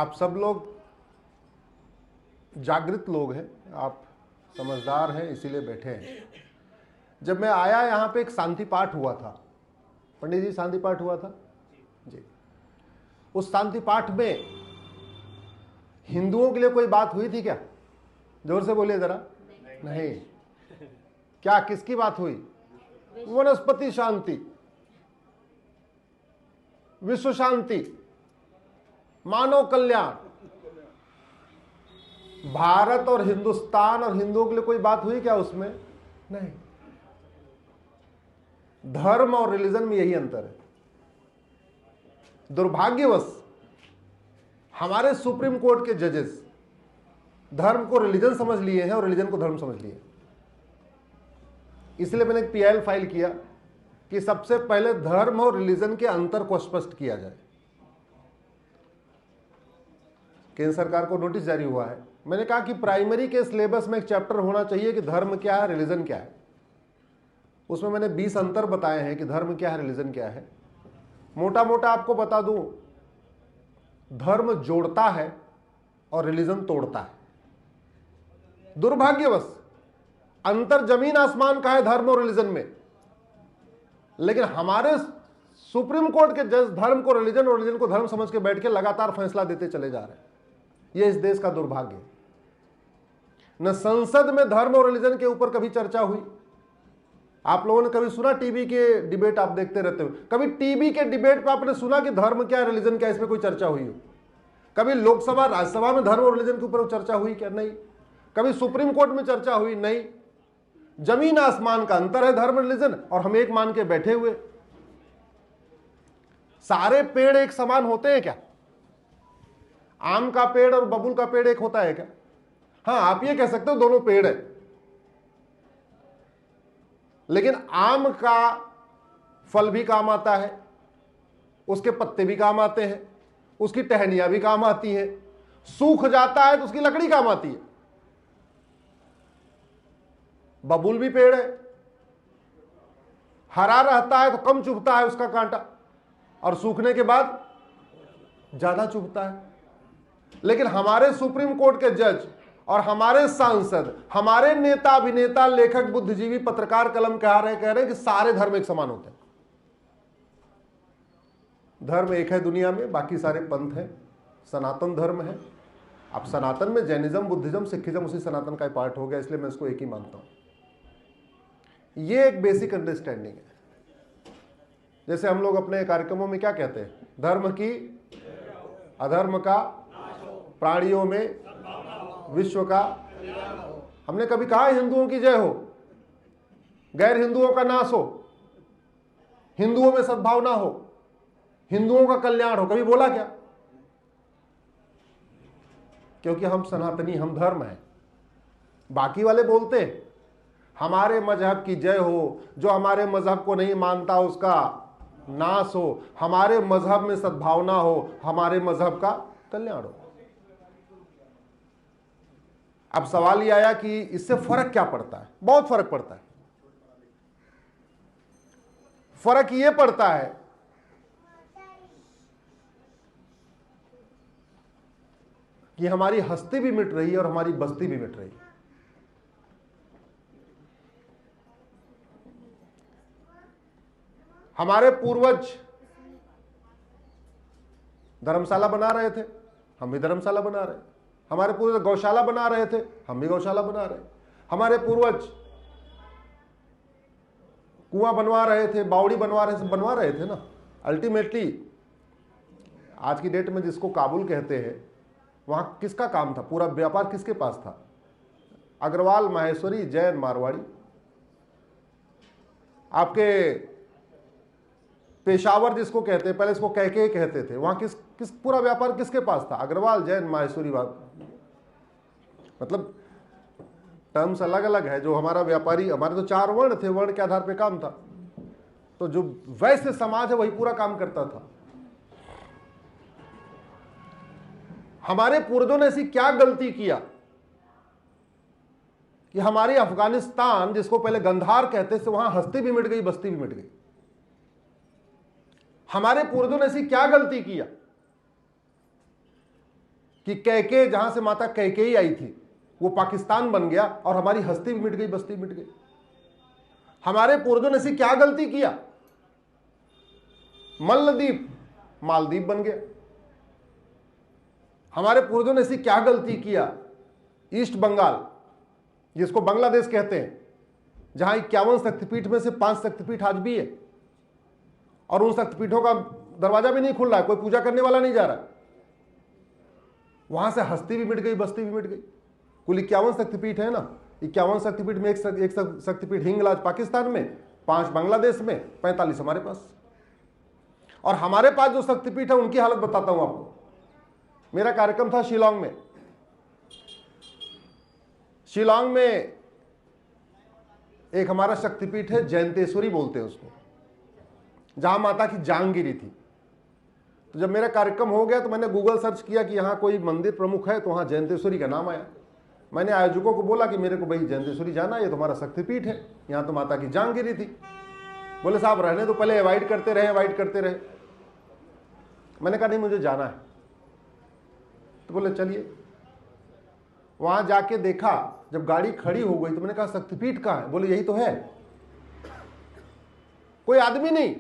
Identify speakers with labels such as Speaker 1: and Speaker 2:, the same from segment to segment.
Speaker 1: आप सब लोग जागृत लोग हैं, आप समझदार हैं, इसीलिए बैठे हैं। जब मैं आया यहाँ पे एक शांति पाठ हुआ था, पंडित जी शांति पाठ हुआ था जी। उस शांति पाठ में हिंदुओं के लिए कोई बात हुई थी क्या? जोर से बोलिए जरा। नहीं। क्या किसकी बात हुई? वनस्पति शांति, विश्व शांति, मानव कल्याण। भारत और हिंदुस्तान और हिंदुओं के लिए कोई बात हुई क्या उसमें? नहीं। धर्म और रिलीजन में यही अंतर है। दुर्भाग्यवश हमारे सुप्रीम कोर्ट के जजेस धर्म को रिलीजन समझ लिए हैं और रिलीजन को धर्म समझ लिए। इसलिए मैंने एक पीआईएल फाइल किया कि सबसे पहले धर्म और रिलीजन के अंतर को स्पष्ट किया जाए। केंद्र सरकार को नोटिस जारी हुआ है। मैंने कहा कि प्राइमरी के सिलेबस में एक चैप्टर होना चाहिए कि धर्म क्या है, रिलीजन क्या है। उसमें मैंने 20 अंतर बताए हैं कि धर्म क्या है, रिलीजन क्या है। मोटा मोटा आपको बता दूं, धर्म जोड़ता है और रिलीजन तोड़ता है। दुर्भाग्यवश अंतर जमीन आसमान का है धर्म और रिलीजन में, लेकिन हमारे सुप्रीम कोर्ट के जज धर्म को रिलीजन और रिलीजन को धर्म समझ के बैठ के लगातार फैसला देते चले जा रहे हैं। यह इस देश का दुर्भाग्य है। न संसद में धर्म और रिलीजन के ऊपर कभी चर्चा हुई। आप लोगों ने कभी सुना? टीवी के डिबेट आप देखते रहते हो, कभी टीवी के डिबेट पे आपने सुना कि धर्म क्या है, रिलीजन क्या है, इसमें कोई चर्चा हुई हो? कभी लोकसभा राज्यसभा में धर्म और रिलीजन के ऊपर चर्चा हुई क्या? नहीं। कभी सुप्रीम कोर्ट में चर्चा हुई? नहीं। जमीन आसमान का अंतर है धर्म रिलीजन, और हम एक मान के बैठे हुए। सारे पेड़ एक समान होते हैं क्या? आम का पेड़ और बबूल का पेड़ एक होता है क्या? हाँ, आप ये कह सकते हो दोनों पेड़ है, लेकिन आम का फल भी काम आता है, उसके पत्ते भी काम आते हैं, उसकी टहनियां भी काम आती हैं। सूख जाता है तो उसकी लकड़ी काम आती है। बबूल भी पेड़ है, हरा रहता है तो कम चुभता है उसका कांटा, और सूखने के बाद ज्यादा चुभता है। लेकिन हमारे सुप्रीम कोर्ट के जज और हमारे सांसद, हमारे नेता, अभिनेता, लेखक, बुद्धिजीवी, पत्रकार कलम कह रहे हैं कि सारे धर्म एक समान होते हैं। धर्म एक है दुनिया में, बाकी सारे पंथ है। सनातन धर्म है। अब सनातन में जैनिज्म, बुद्धिज्म, सिखिज्म उसी सनातन का पार्ट हो गया, इसलिए मैं इसको एक ही मानता हूं। ये एक बेसिक अंडरस्टैंडिंग है। जैसे हम लोग अपने कार्यक्रमों में क्या कहते हैं? धर्म की, अधर्म का, प्राणियों में, विश्व का। हमने कभी कहा हिंदुओं की जय हो, गैर हिंदुओं का नाश हो, हिंदुओं में सद्भावना हो, हिंदुओं का कल्याण हो? कभी बोला क्या? क्योंकि हम सनातनी, हम धर्म हैं। बाकी वाले बोलते हैं हमारे मजहब की जय हो, जो हमारे मजहब को नहीं मानता उसका नाश हो, हमारे मजहब में सद्भावना हो, हमारे मजहब का कल्याण हो। अब सवाल यह आया कि इससे फर्क क्या पड़ता है? बहुत फर्क पड़ता है। फर्क यह पड़ता है कि हमारी हस्ती भी मिट रही है और हमारी बस्ती भी मिट रही है। हमारे पूर्वज धर्मशाला बना रहे थे, हम भी धर्मशाला बना रहे हैं। हमारे पूर्वज गौशाला बना रहे थे, हम भी गौशाला बना रहे हैं। हमारे पूर्वज कुआं बनवा रहे थे, बावड़ी बनवा रहे थे ना। अल्टीमेटली आज की डेट में जिसको काबुल कहते हैं, वहां किसका काम था? पूरा व्यापार किसके पास था? अग्रवाल, माहेश्वरी, जैन, मारवाड़ी। आपके पेशावर जिसको कहते हैं, पहले इसको कैके कहते थे, वहां किस पूरा व्यापार किसके पास था? अग्रवाल, जैन, माहेश्वरी। मतलब टर्म्स अलग अलग है। जो हमारा व्यापारी, हमारे तो 4 वर्ण थे, वर्ण के आधार पे काम था। तो जो वैश्य समाज है वही पूरा काम करता था। हमारे पूर्वजों ने ऐसी क्या गलती किया कि हमारी अफगानिस्तान, जिसको पहले गंधार कहते थे, वहां हस्ती भी मिट गई, बस्ती भी मिट गई। हमारे पूर्वजों ने ऐसी क्या गलती किया कि कैके, जहां से माता कैकेयी आई थी, वो पाकिस्तान बन गया और हमारी हस्ती भी मिट गई, बस्ती मिट गई। हमारे पूर्वजों ने ऐसी क्या गलती किया? मलद्वीप मालदीव बन गया। हमारे पूर्वजों ने ऐसी क्या गलती किया? ईस्ट बंगाल, जिसको बांग्लादेश कहते हैं, जहां 51 शक्तिपीठ में से 5 शक्तिपीठ आज भी है, और उन शक्तिपीठों का दरवाजा भी नहीं खुल रहा है, कोई पूजा करने वाला नहीं जा रहा। वहां से हस्ती भी मिट गई, बस्ती भी मिट गई। कुल 51 शक्तिपीठ है ना, 51 शक्तिपीठ में एक शक्तिपीठ हिंगलाज पाकिस्तान में, 5 बांग्लादेश में, 45 हमारे पास। और हमारे पास जो शक्तिपीठ है उनकी हालत बताता हूं आपको। मेरा कार्यक्रम था शिलांग में। शिलांग में एक हमारा शक्तिपीठ है, जयंतेश्वरी बोलते हैं उसको, जहां माता की जांग गिरी थी। तो जब मेरा कार्यक्रम हो गया तो मैंने गूगल सर्च किया कि यहां कोई मंदिर प्रमुख है, तो वहां जयंतेश्वरी का नाम आया। मैंने आयोजकों को बोला कि मेरे को भाई जयंतेश्वरी जाना, ये तुम्हारा शक्तिपीठ है, यहां तो माता की जांग गिरी थी। बोले साहब रहने तो, पहले अवॉइड करते रहे। मैंने कहा नहीं, मुझे जाना है। तो बोले चलिए। वहां जाके देखा, जब गाड़ी खड़ी हो गई तो मैंने कहा शक्तिपीठ कहां है? बोले यही तो है। कोई आदमी नहीं,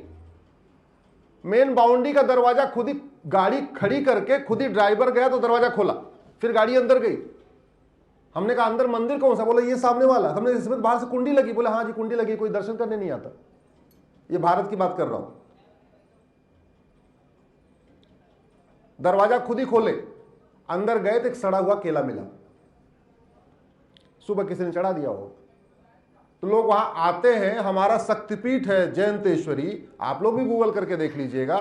Speaker 1: मेन बाउंड्री का दरवाजा खुद ही, गाड़ी खड़ी करके खुद ही ड्राइवर गया तो दरवाजा खोला, फिर गाड़ी अंदर गई। हमने कहा अंदर मंदिर कौन सा? बोला ये सामने वाला। हमने इसमें बाहर से कुंडी लगी। बोला हाँ जी कुंडी लगी, कोई दर्शन करने नहीं आता। ये भारत की बात कर रहा हूं। दरवाजा खुद ही खोले, अंदर गए तो एक सड़ा हुआ केला मिला, सुबह किसी ने चढ़ा दिया हो। तो लोग वहां आते हैं, हमारा शक्तिपीठ है जयंतेश्वरी, आप लोग भी गूगल करके देख लीजिएगा।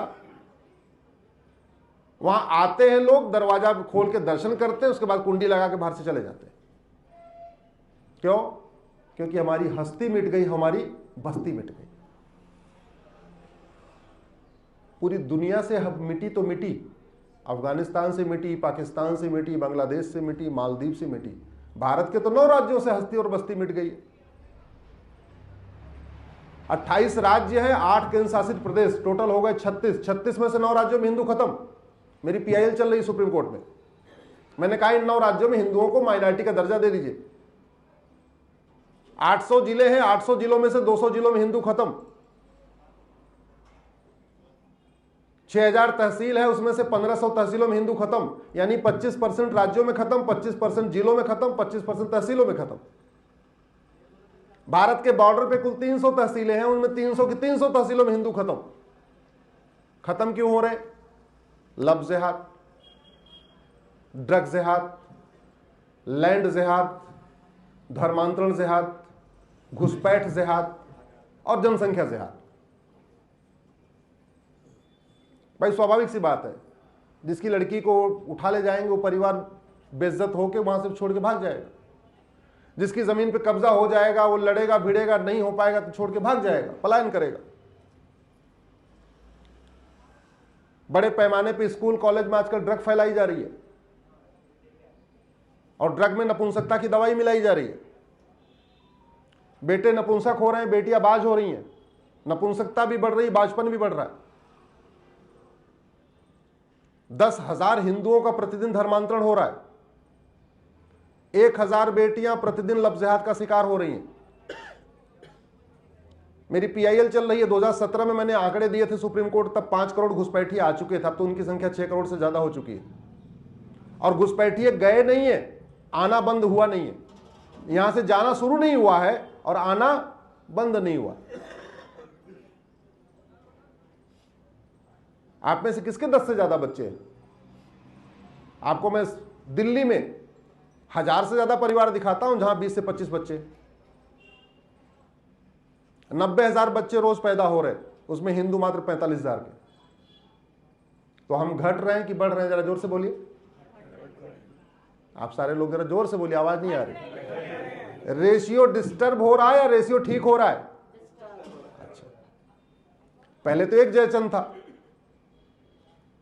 Speaker 1: वहां आते हैं लोग, दरवाजा खोल के दर्शन करते हैं, उसके बाद कुंडी लगा के बाहर से चले जाते हैं। क्यों? क्योंकि हमारी हस्ती मिट गई, हमारी बस्ती मिट गई। पूरी दुनिया से मिटी तो मिटी, अफगानिस्तान से मिटी, पाकिस्तान से मिटी, बांग्लादेश से मिटी, मालदीव से मिटी। भारत के तो 9 राज्यों से हस्ती और बस्ती मिट गई। 28 राज्य है, 8 केंद्र शासित प्रदेश, टोटल हो गए 36। 36 में से 9 राज्यों में हिंदू खत्म। मेरी पीआईएल चल रही सुप्रीम कोर्ट में। मैंने कहा इन 9 राज्यों में हिंदुओं को माइनॉरिटी का दर्जा दे दीजिए। 800 जिले हैं, 800 जिलों में से 200 जिलों में हिंदू खत्म। 6000 तहसील है, उसमें से 1500 तहसीलों में हिंदू खत्म। यानी 25% राज्यों में खत्म, 25% जिलों में खत्म, 25% तहसीलों में खत्म। भारत के बॉर्डर पे कुल 300 तहसीलें हैं, उनमें 300 की 300 तहसीलों में हिंदू खत्म। खत्म क्यों हो रहे? लब जिहाद, ड्रग जिहाद, लैंड जिहाद, धर्मांतरण जिहाद, घुसपैठ जिहाद और जनसंख्या जिहाद। भाई स्वाभाविक सी बात है, जिसकी लड़की को उठा ले जाएंगे वो परिवार बेइज्जत होकर वहां से छोड़ के भाग जाएगा। जिसकी जमीन पे कब्जा हो जाएगा वो लड़ेगा भिड़ेगा, नहीं हो पाएगा तो छोड़ के भाग जाएगा, पलायन करेगा। बड़े पैमाने पे स्कूल कॉलेज में आजकल ड्रग फैलाई जा रही है और ड्रग में नपुंसकता की दवाई मिलाई जा रही है। बेटे नपुंसक हो रहे हैं, बेटियां बाज हो रही हैं, नपुंसकता भी बढ़ रही, बाजपन भी बढ़ रहा है। 10,000 हिंदुओं का प्रतिदिन धर्मांतरण हो रहा है। 1000 बेटियां प्रतिदिन लफ्ज़िहात का शिकार हो रही हैं। मेरी पीआईएल चल रही है। 2017 में मैंने आंकड़े दिए थे सुप्रीम कोर्ट, तब 5 करोड़ घुसपैठी आ चुके थे, अब तो उनकी संख्या 6 करोड़ से ज्यादा हो चुकी है। और घुसपैठिए गए नहीं है, आना बंद हुआ नहीं है। यहां से जाना शुरू नहीं हुआ है और आना बंद नहीं हुआ। आप में से किसके 10 से ज्यादा बच्चे हैं? आपको मैं दिल्ली में 1000 से ज्यादा परिवार दिखाता हूं जहां 20 से 25 बच्चे, 90,000 बच्चे रोज पैदा हो रहे, उसमें हिंदू मात्र 45,000 के। तो हम घट रहे हैं कि बढ़ रहे हैं? जरा जोर से बोलिए। आप सारे लोग जरा जोर से बोलिए, आवाज नहीं आ रही। रेशियो डिस्टर्ब हो रहा है या रेशियो ठीक हो रहा है? अच्छा, पहले तो एक जयचंद था,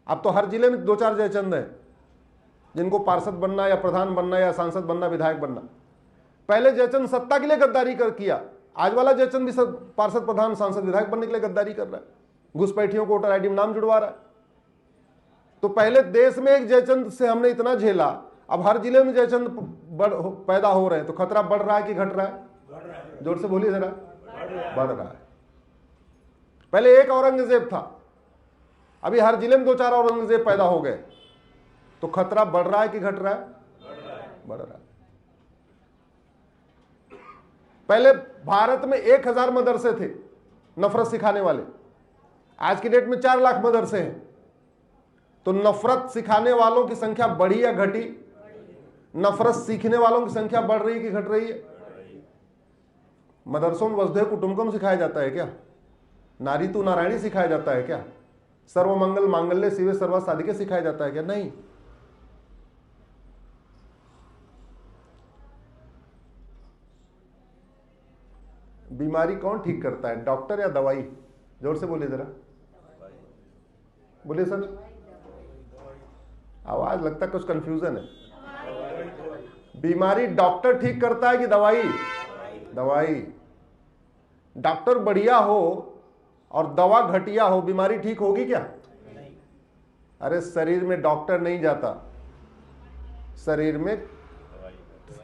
Speaker 1: अब तो हर जिले में 2-4 जयचंद हैं जिनको पार्षद बनना या प्रधान बनना या सांसद बनना, विधायक बनना। पहले जयचंद सत्ता के लिए गद्दारी किया, आज वाला जयचंद भी पार्षद प्रधान सांसद विधायक बनने के लिए गद्दारी कर रहा है। घुसपैठियों को वोटर आईडी में नाम जुड़वा रहा है। तो पहले देश में एक जयचंद से हमने इतना झेला, अब हर जिले में जयचंद पैदा हो रहे हैं, तो खतरा बढ़ रहा है कि घट रहा है? जोर से बोलिए जरा। बढ़ रहा है। पहले एक औरंगजेब था, अभी हर जिले में 2-4 औरंगजेब पैदा हो गए, तो खतरा बढ़ रहा है कि घट रहा है? बढ़ रहा है। पहले भारत में 1000 मदरसे थे नफरत सिखाने वाले, आज की डेट में 4 लाख मदरसे हैं। तो नफरत सिखाने वालों की संख्या बढ़ी या घटी? नफरत सीखने वालों की संख्या बढ़ रही है कि घट रही है? मदरसों में वसुधैव कुटुंबकम सिखाया जाता है क्या? नारी तू नारायणी सिखाया जाता है क्या? सर्वमंगल मांगल्य शिवे सर्वा साधिके सिखाया जाता है क्या? नहीं। बीमारी कौन ठीक करता है, डॉक्टर या दवाई? जोर से बोलिए जरा, बोलिए सर। आवाज लगता है कुछ कंफ्यूजन है। बीमारी डॉक्टर ठीक करता है कि दवाई? दवाई। डॉक्टर बढ़िया हो और दवा घटिया हो, बीमारी ठीक होगी क्या? अरे शरीर में डॉक्टर नहीं जाता, शरीर में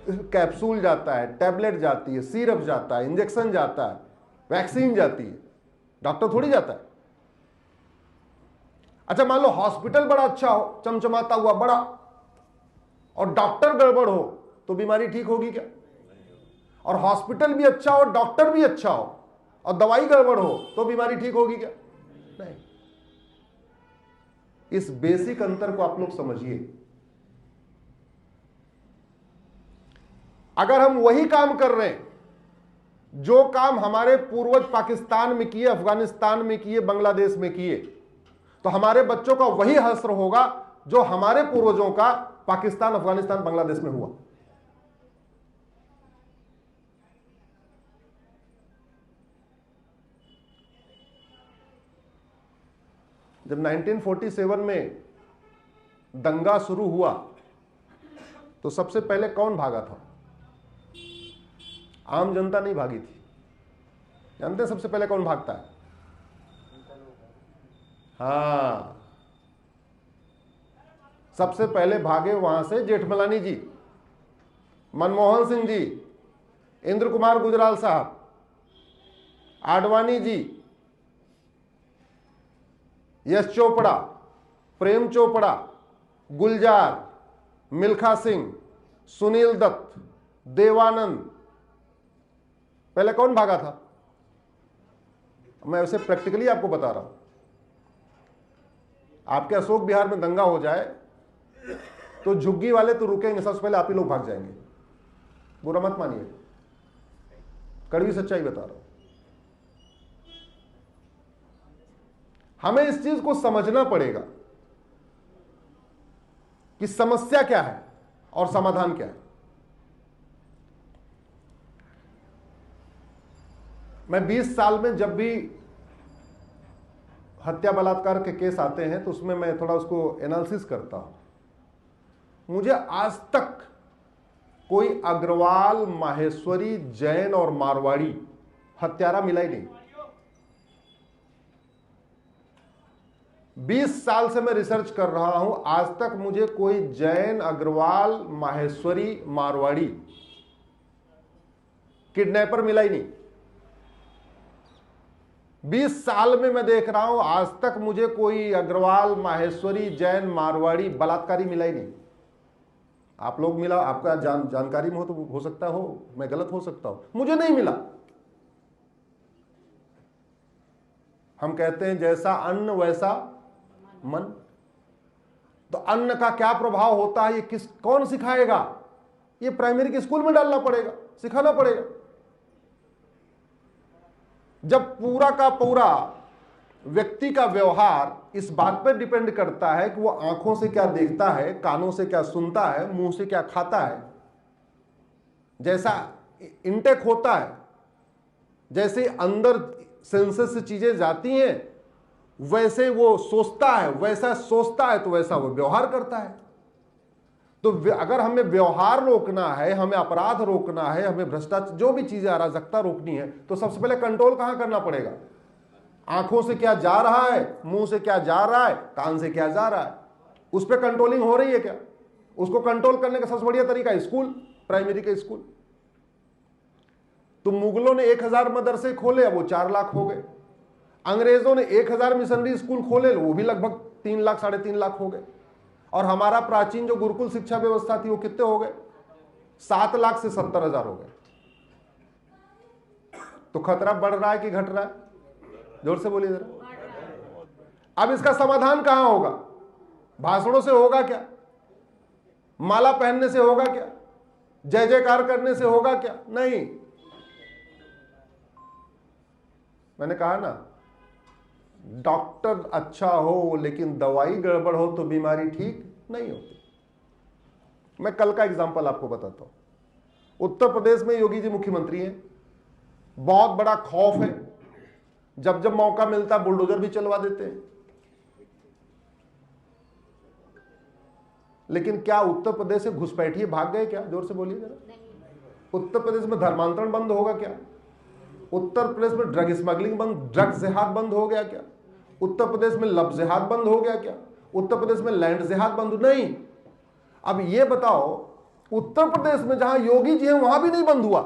Speaker 1: कैप्सूल जाता है, टैबलेट जाती है, सिरप जाता है, इंजेक्शन जाता है, वैक्सीन जाती है, डॉक्टर थोड़ी जाता है। अच्छा मान लो हॉस्पिटल बड़ा अच्छा हो, चमचमाता हुआ बड़ा, और डॉक्टर गड़बड़ हो, तो बीमारी ठीक होगी क्या? और हॉस्पिटल भी अच्छा हो, डॉक्टर भी अच्छा हो, और दवाई गड़बड़ हो, तो बीमारी ठीक होगी क्या? नहीं। इस बेसिक अंतर को आप लोग समझिए। अगर हम वही काम कर रहे हैं जो काम हमारे पूर्वज पाकिस्तान में किए, अफगानिस्तान में किए, बांग्लादेश में किए, तो हमारे बच्चों का वही हश्र होगा जो हमारे पूर्वजों का पाकिस्तान, अफगानिस्तान, बांग्लादेश में हुआ। जब 1947 में दंगा शुरू हुआ तो सबसे पहले कौन भागा था? आम जनता नहीं भागी थी। जानते हैं सबसे पहले कौन भागता है? हाँ, सबसे पहले भागे वहां से जेठमलानी जी, मनमोहन सिंह जी, इंद्र कुमार गुजराल साहब, आडवाणी जी, यश चोपड़ा, प्रेम चोपड़ा, गुलजार, मिल्खा सिंह, सुनील दत्त, देवानंद। पहले कौन भागा था? मैं वैसे प्रैक्टिकली आपको बता रहा हूं। आपके अशोक बिहार में दंगा हो जाए तो झुग्गी वाले तो रुकेंगे, सबसे पहले आप ही लोग भाग जाएंगे। बुरा मत मानिए, कड़वी सच्चाई बता रहा हूं। हमें इस चीज को समझना पड़ेगा कि समस्या क्या है और समाधान क्या है। मैं 20 साल में जब भी हत्या बलात्कार के केस आते हैं तो उसमें मैं थोड़ा उसको एनालिसिस करता हूं। मुझे आज तक कोई अग्रवाल, माहेश्वरी, जैन और मारवाड़ी हत्यारा मिला ही नहीं। 20 साल से मैं रिसर्च कर रहा हूं, आज तक मुझे कोई जैन, अग्रवाल, माहेश्वरी, मारवाड़ी किडनैपर मिला ही नहीं। 20 साल में मैं देख रहा हूं, आज तक मुझे कोई अग्रवाल, माहेश्वरी, जैन, मारवाड़ी बलात्कारी मिला ही नहीं। आप लोग मिला, आपका जानकारी में हो तो हो सकता हो, मैं गलत हो सकता हूं, मुझे नहीं मिला। हम कहते हैं जैसा अन्न वैसा मन। तो अन्न का क्या प्रभाव होता है, ये कौन सिखाएगा? ये प्राइमरी के स्कूल में डालना पड़ेगा, सिखाना पड़ेगा। जब पूरा का पूरा व्यक्ति का व्यवहार इस बात पर डिपेंड करता है कि वो आंखों से क्या देखता है, कानों से क्या सुनता है, मुंह से क्या खाता है, जैसा इंटेक होता है, जैसे अंदर सेंसेस से चीजें जाती हैं, वैसे वो सोचता है, वैसा सोचता है तो वैसा वो व्यवहार करता है। तो अगर हमें व्यवहार रोकना है, हमें अपराध रोकना है, हमें भ्रष्टाचार, जो भी चीजें अराजकता रोकनी है, तो सबसे पहले कंट्रोल कहां करना पड़ेगा? आंखों से क्या जा रहा है, मुंह से क्या जा रहा है, कान से क्या जा रहा है। उस पर कंट्रोलिंग हो रही है क्या? उसको कंट्रोल करने का सबसे बढ़िया तरीका स्कूल, प्राइमरी के स्कूल। तो मुगलों ने 1000 मदरसे खोले, अब वो 4 लाख हो गए। अंग्रेजों ने 1000 मिशनरी स्कूल खोले, वो भी लगभग 3 लाख 3.5 लाख हो गए। और हमारा प्राचीन जो गुरुकुल शिक्षा व्यवस्था थी वो कितने हो गए? 7 लाख से 70,000 हो गए। तो खतरा बढ़ रहा है कि घट रहा है? जोर से बोलिए जरा। अब इसका समाधान कहां होगा? भाषणों से होगा क्या? माला पहनने से होगा क्या? जय जयकार करने से होगा क्या? नहीं। मैंने कहा ना, डॉक्टर अच्छा हो लेकिन दवाई गड़बड़ हो तो बीमारी ठीक नहीं होती। मैं कल का एग्जांपल आपको बताता हूं। उत्तर प्रदेश में योगी जी मुख्यमंत्री हैं, बहुत बड़ा खौफ है, जब जब मौका मिलता बुलडोजर भी चलवा देते हैं। लेकिन क्या उत्तर प्रदेश से घुसपैठिए भाग गए क्या? जोर से बोलिए जरा। उत्तर प्रदेश में धर्मांतरण बंद होगा क्या? उत्तर प्रदेश में ड्रग स्मगलिंग बंद, ड्रग जिहाद बंद हो गया क्या? उत्तर प्रदेश में लव जिहाद बंद हो गया क्या? उत्तर प्रदेश में लैंड जिहाद बंद नहीं। अब ये बताओ, उत्तर प्रदेश में जहां योगी जी हैं वहां भी नहीं बंद हुआ।